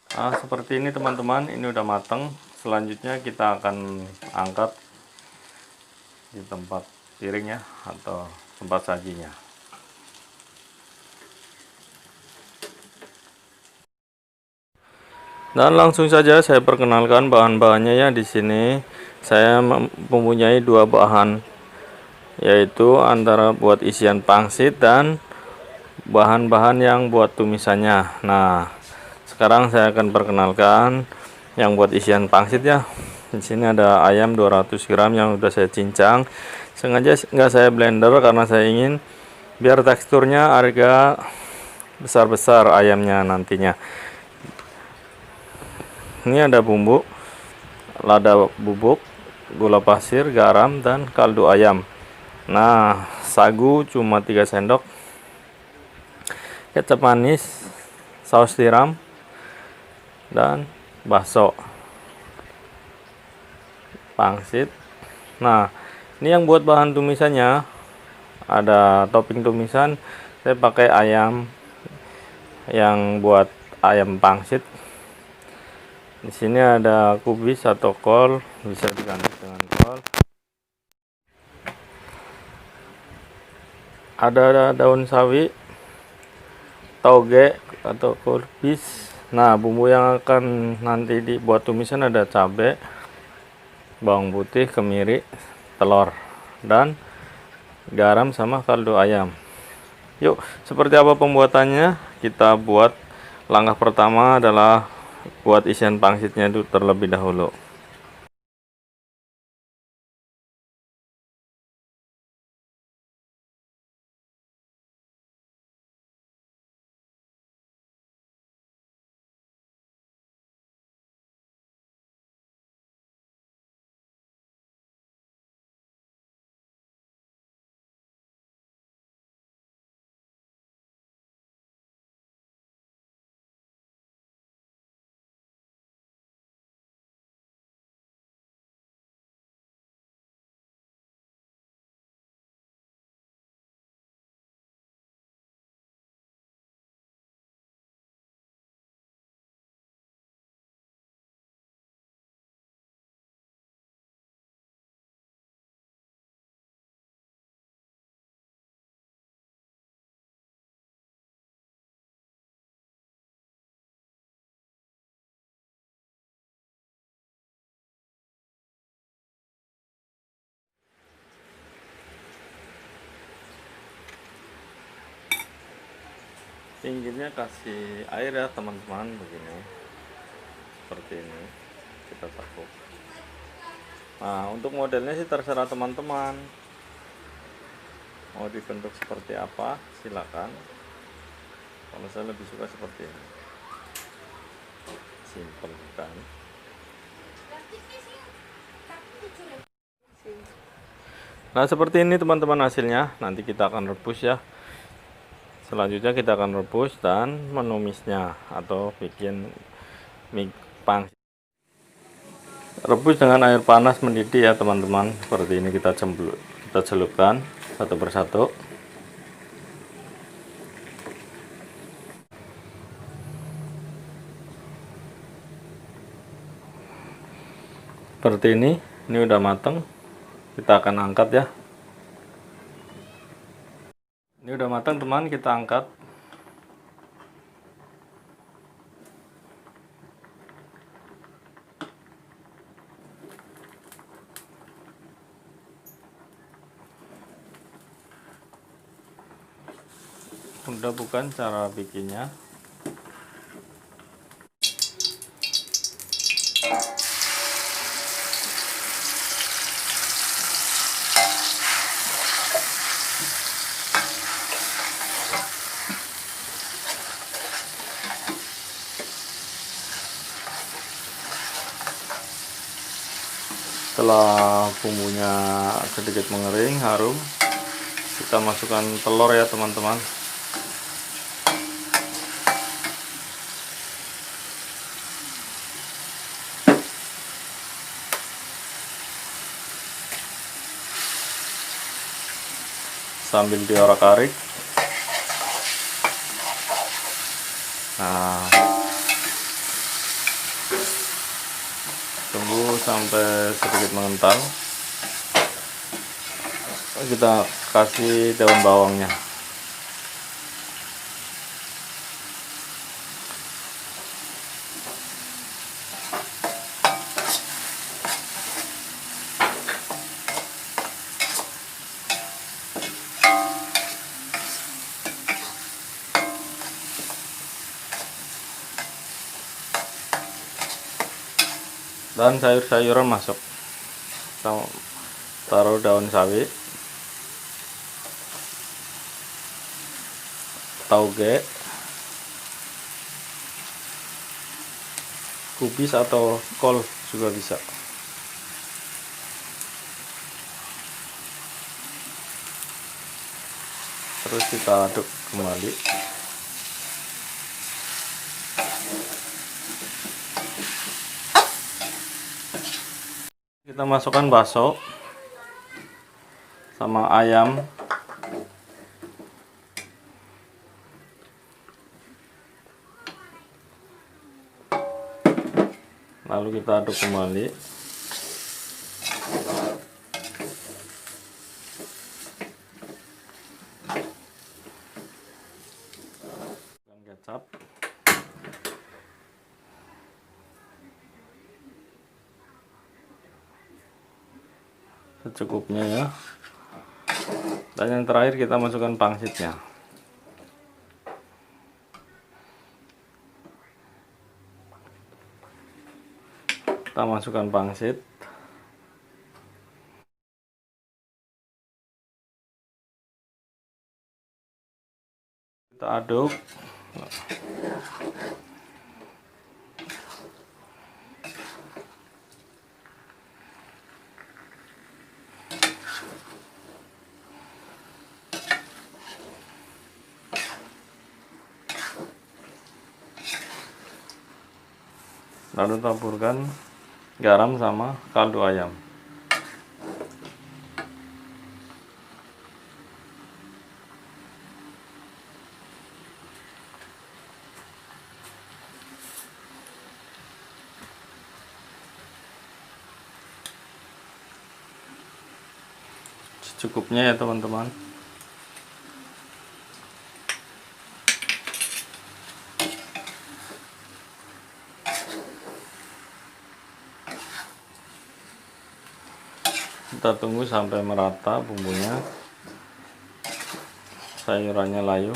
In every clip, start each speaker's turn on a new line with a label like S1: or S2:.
S1: Seperti ini teman-teman, ini udah mateng. Selanjutnya kita akan angkat di tempat piring ya, atau tempat sajinya. Dan langsung saja saya perkenalkan bahan-bahannya ya. Di sini saya mempunyai dua bahan, yaitu antara buat isian pangsit dan bahan-bahan yang buat tumisannya. Nah, sekarang saya akan perkenalkan yang buat isian pangsit ya. Di sini ada ayam 200 gram yang udah saya cincang. Sengaja nggak saya blender karena saya ingin biar teksturnya agak besar-besar ayamnya nantinya. Ini ada bumbu, lada bubuk, gula pasir, garam, dan kaldu ayam. Nah, sagu cuma 3 sendok, kecap manis, saus tiram, dan bakso, pangsit. Nah, ini yang buat bahan tumisannya, ada topping tumisan. Saya pakai ayam yang buat ayam pangsit. Di sini ada kubis atau kol, bisa diganti dengan kol. Ada daun sawi, toge atau kubis. Nah, bumbu yang akan nanti dibuat tumisan ada cabai, bawang putih, kemiri, telur, dan garam sama kaldu ayam. Yuk, seperti apa pembuatannya? Kita buat. Langkah pertama adalah buat isian pangsitnya itu terlebih dahulu. Pinggirnya kasih air ya teman-teman, begini, seperti ini kita tekuk. Nah, untuk modelnya sih terserah teman-teman mau dibentuk seperti apa, silakan. Kalau saya lebih suka seperti ini, simple kan. Nah, seperti ini teman-teman hasilnya. Nanti kita akan rebus ya. Selanjutnya kita akan rebus dan menumisnya atau bikin mie pangsit. Rebus dengan air panas mendidih ya teman-teman. Seperti ini kita celupkan satu persatu. Seperti ini udah mateng. Kita akan angkat ya. Ini udah matang teman, kita angkat. Udah bukan cara bikinnya. Setelah bumbunya sedikit mengering, harum, kita masukkan telur ya teman-teman. Sambil diorak-arik. Nah, Tunggu sampai sedikit mengental. Kita kasih daun bawangnya. Dan sayur-sayuran masuk. Kita taruh daun sawi, tauge, kubis atau kol juga bisa. Terus kita aduk kembali. Kita masukkan bakso sama ayam. Lalu kita aduk kembali. Kecap. Secukupnya ya. Dan yang terakhir kita masukkan pangsitnya. Kita masukkan pangsit. Kita aduk. Lalu taburkan garam sama kaldu ayam. Secukupnya ya teman-teman. Kita tunggu sampai merata bumbunya, sayurannya layu.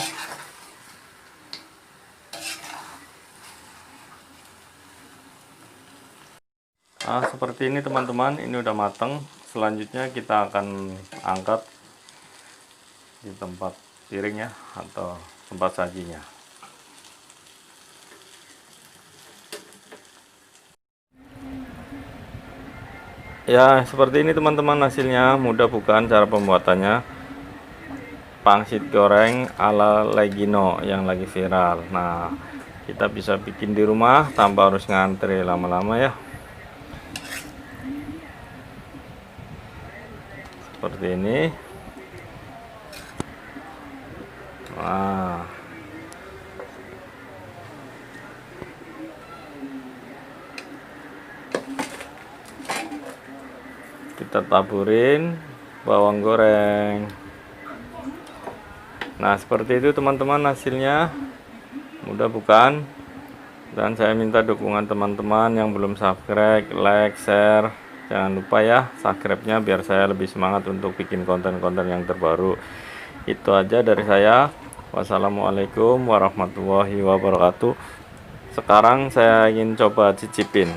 S1: Nah, seperti ini teman-teman, ini udah mateng. Selanjutnya kita akan angkat di tempat piringnya atau tempat sajinya. Ya, seperti ini teman-teman hasilnya. Mudah bukan cara pembuatannya? Pangsit goreng ala Legino yang lagi viral. Nah, kita bisa bikin di rumah tanpa harus ngantri lama-lama ya. Seperti ini. Nah, kita taburin bawang goreng. Nah, seperti itu teman-teman hasilnya. Mudah bukan? Dan saya minta dukungan teman-teman yang belum subscribe, like, share. Jangan lupa ya subscribe-nya biar saya lebih semangat untuk bikin konten-konten yang terbaru. Itu aja dari saya. Wassalamualaikum warahmatullahi wabarakatuh. Sekarang saya ingin coba cicipin.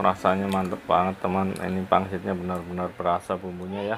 S1: Rasanya mantep banget teman. Ini pangsitnya benar-benar berasa bumbunya ya.